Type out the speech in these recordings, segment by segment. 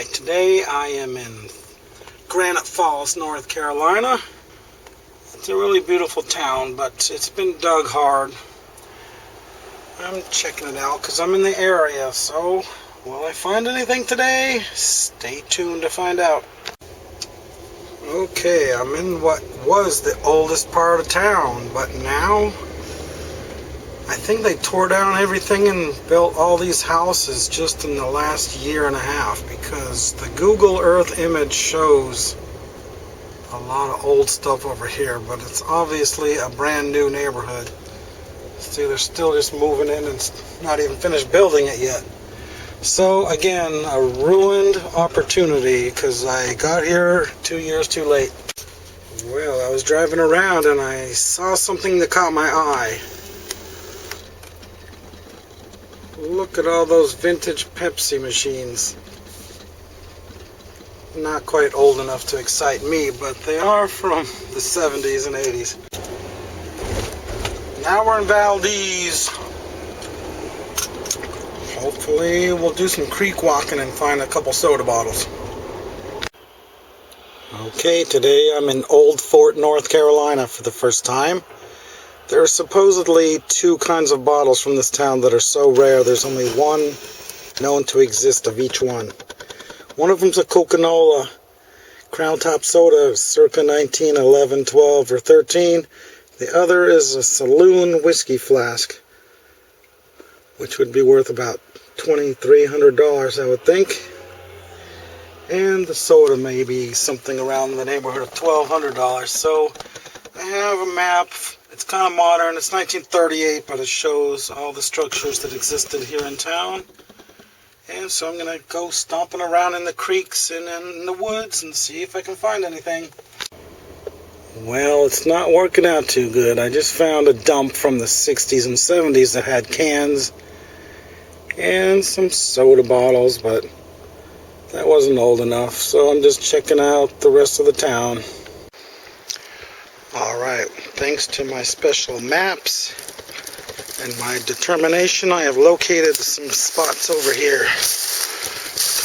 Alright, today I am in Granite Falls, North Carolina. It's a really beautiful town, but it's been dug hard. I'm checking it out because I'm in the area, so will I find anything today? Stay tuned to find out. Okay, I'm in what was the oldest part of town, but now I think they tore down everything and built all these houses just in the last year and a half, because the Google Earth image shows a lot of old stuff over here, but it's obviously a brand new neighborhood. See, they're still just moving in and not even finished building it yet. So again, a ruined opportunity because I got here 2 years too late. Well, I was driving around and I saw something that caught my eye. Look at all those vintage Pepsi machines. Not quite old enough to excite me, but they are from the 70s and 80s. Now we're in Valdez. Hopefully we'll do some creek walking and find a couple soda bottles. Okay, today I'm in Old Fort, North Carolina for the first time. There are supposedly two kinds of bottles from this town that are so rare there's only one known to exist of each one. One of them's a Coca-Cola Crown Top Soda circa 1911, 12, or 13. The other is a saloon whiskey flask, which would be worth about $2,300, I would think. And the soda may be something around the neighborhood of $1,200. So I have a map. It's kind of modern. It's 1938, but it shows all the structures that existed here in town. And so I'm going to go stomping around in the creeks and in the woods and see if I can find anything. Well, it's not working out too good. I just found a dump from the 60s and 70s that had cans and some soda bottles, but that wasn't old enough. So I'm just checking out the rest of the town. Alright, thanks to my special maps and my determination, I have located some spots over here,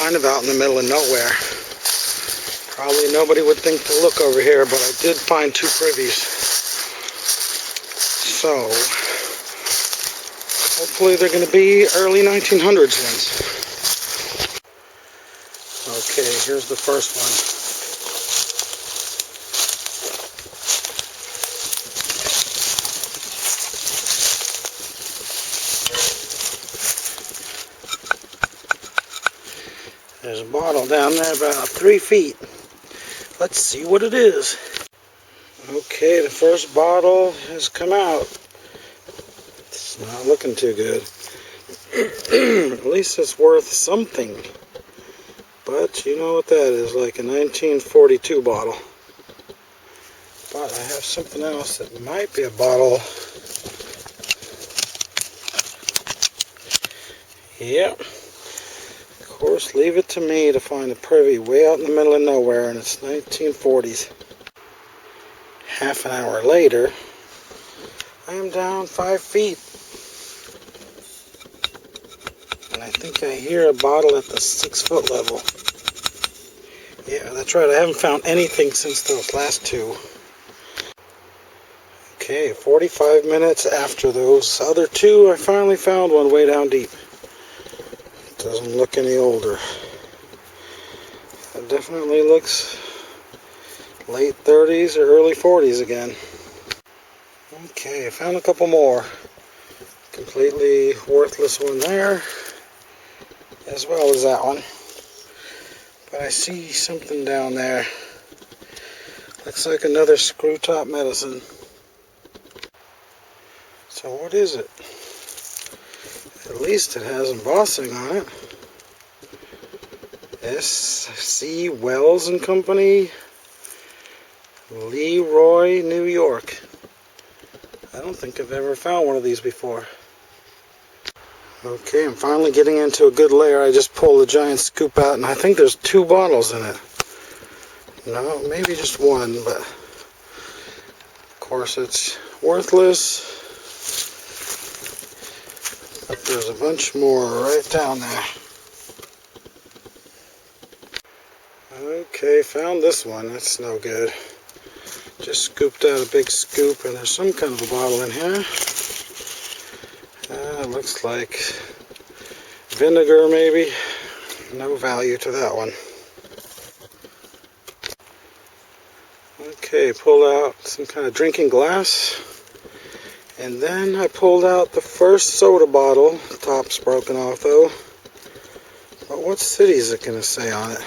kind of out in the middle of nowhere. Probably nobody would think to look over here, but I did find two privies. So, hopefully they're going to be early 1900s ones. Okay, here's the first one. There's a bottle down there about 3 feet. Let's see what it is. Okay, the first bottle has come out. It's not looking too good. At least it's worth something. But you know what that is, like a 1942 bottle. But I have something else that might be a bottle. Yep. Of course, leave it to me to find a privy way out in the middle of nowhere, and it's 1940s. Half an hour later, I am down 5 feet. And I think I hear a bottle at the 6-foot level. Yeah, that's right, I haven't found anything since those last two. Okay, 45 minutes after those other two, I finally found one way down deep. Doesn't look any older. It definitely looks late 30s or early 40s again. Okay, I found a couple more. Completely worthless one there, as well as that one. But I see something down there. Looks like another screw top medicine. So what is it? At least it has embossing on it. S.C. Wells and Company, Leroy, New York. I don't think I've ever found one of these before. Okay, I'm finally getting into a good layer. I just pulled a giant scoop out, and I think there's 2 bottles in it. No, maybe just one, but of course it's worthless. But there's a bunch more right down there. Okay, found this one. That's no good. Just scooped out a big scoop, and there's some kind of a bottle in here. It looks like vinegar, maybe. No value to that one. Okay, pulled out some kind of drinking glass. And then I pulled out the first soda bottle. The top's broken off though. But what city is it going to say on it?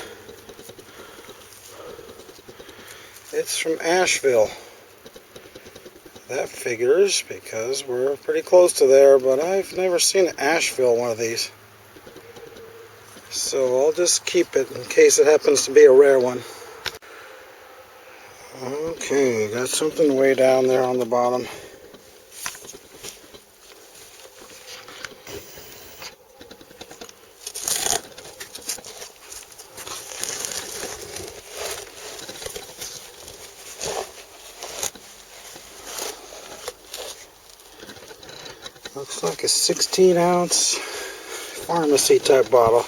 It's from Asheville. That figures because we're pretty close to there, but I've never seen an Asheville one of these. So I'll just keep it in case it happens to be a rare one. Okay, got something way down there on the bottom. Looks like a 16-ounce pharmacy type bottle.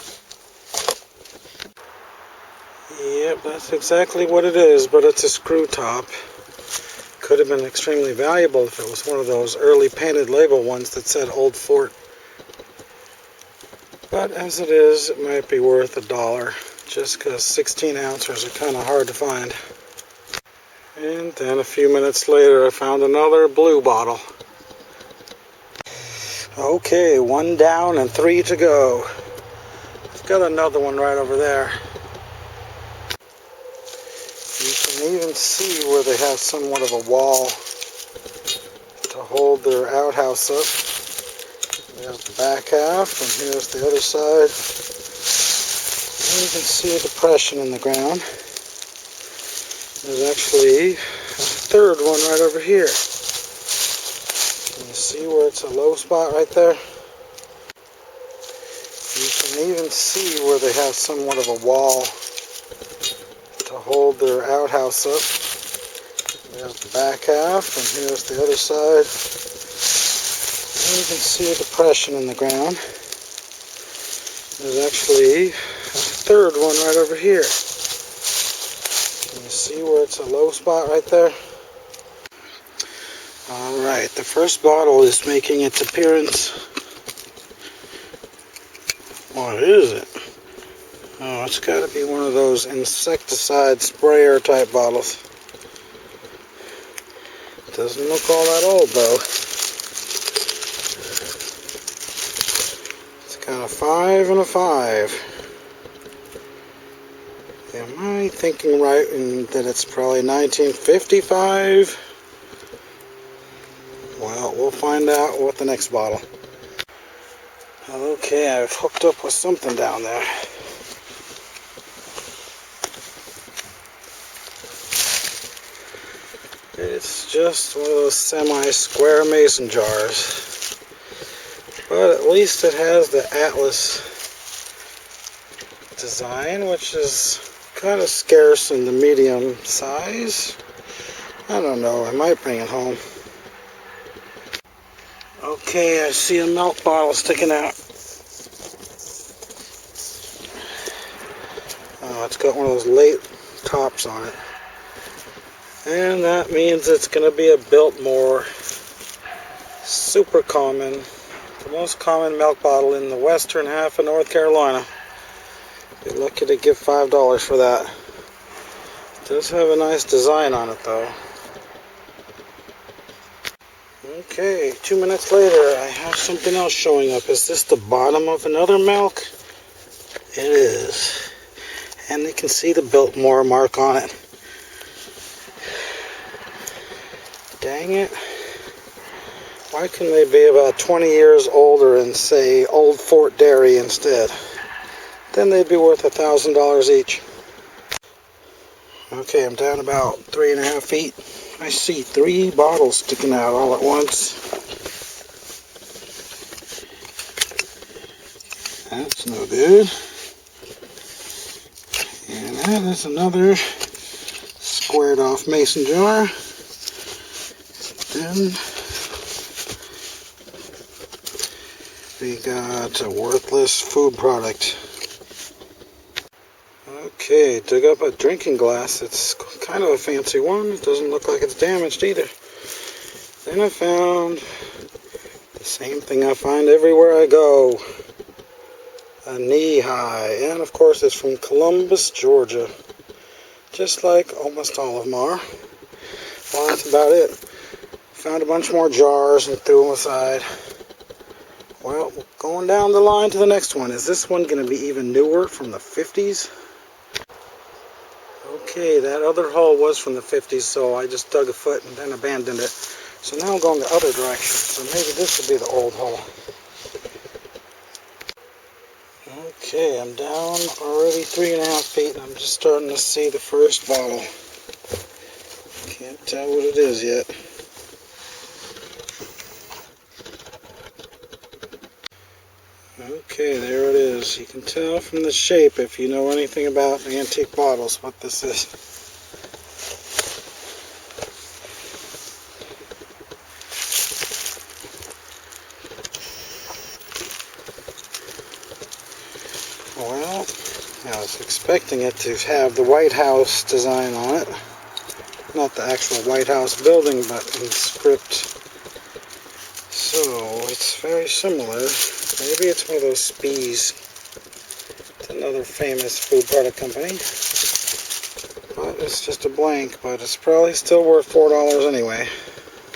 Yep, that's exactly what it is, but it's a screw top. Could have been extremely valuable if it was one of those early painted label ones that said Old Fort. But as it is, it might be worth $1, just because 16 ounces are kind of hard to find. And then a few minutes later, I found another blue bottle. Okay, 1 down and 3 to go. I've got another one right over there. You can even see where they have somewhat of a wall to hold their outhouse up. We have the back half, and here's the other side. And you can see a depression in the ground. There's actually a third one right over here. Can you see where it's a low spot right there? You can even see where they have somewhat of a wall to hold their outhouse up. We have the back half, and here's the other side. And you can see a depression in the ground. There's actually a third one right over here. Can you see where it's a low spot right there? Alright, the first bottle is making its appearance. What is it? Oh, it's got to be one of those insecticide sprayer type bottles. Doesn't look all that old though. It's got a 5 and a 5. Am I thinking right in that it's probably 1955? Well, we'll find out with the next bottle. Okay, I've hooked up with something down there. It's just one of those semi-square mason jars. But at least it has the Atlas design, which is kind of scarce in the medium size. I don't know, I might bring it home. Okay, I see a milk bottle sticking out. Oh, it's got one of those late tops on it. And that means it's going to be a Biltmore. Super common. The most common milk bottle in the western half of North Carolina. Be lucky to give $5 for that. It does have a nice design on it though. Okay, 2 minutes later, I have something else showing up. Is this the bottom of another milk? It is. And you can see the Biltmore mark on it. Dang it. Why couldn't they be about 20 years older and say Old Fort Dairy instead? Then they'd be worth $1,000 each. Okay, I'm down about 3.5 feet. I see 3 bottles sticking out all at once. That's no good. And that is another squared off mason jar. Then we got a worthless food product. Okay, dug up a drinking glass. It's kind of a fancy one. It doesn't look like it's damaged either. Then I found the same thing I find everywhere I go. A knee-high. And of course it's from Columbus, Georgia. Just like almost all of them are. Well, that's about it. Found a bunch more jars and threw them aside. Well, going down the line to the next one. Is this one going to be even newer, from the 50s? Okay, that other haul was from the 50s, so I just dug a foot and then abandoned it. So now I'm going the other direction, so maybe this would be the old haul. Okay, I'm down already 3.5 feet, and I'm just starting to see the first bottle. Can't tell what it is yet. Okay, there it is. You can tell from the shape, if you know anything about antique bottles, what this is. Well, I was expecting it to have the White House design on it. Not the actual White House building, but in script. So, it's very similar. Maybe it's one of those Spies. It's another famous food product company. But it's just a blank, but it's probably still worth $4 anyway.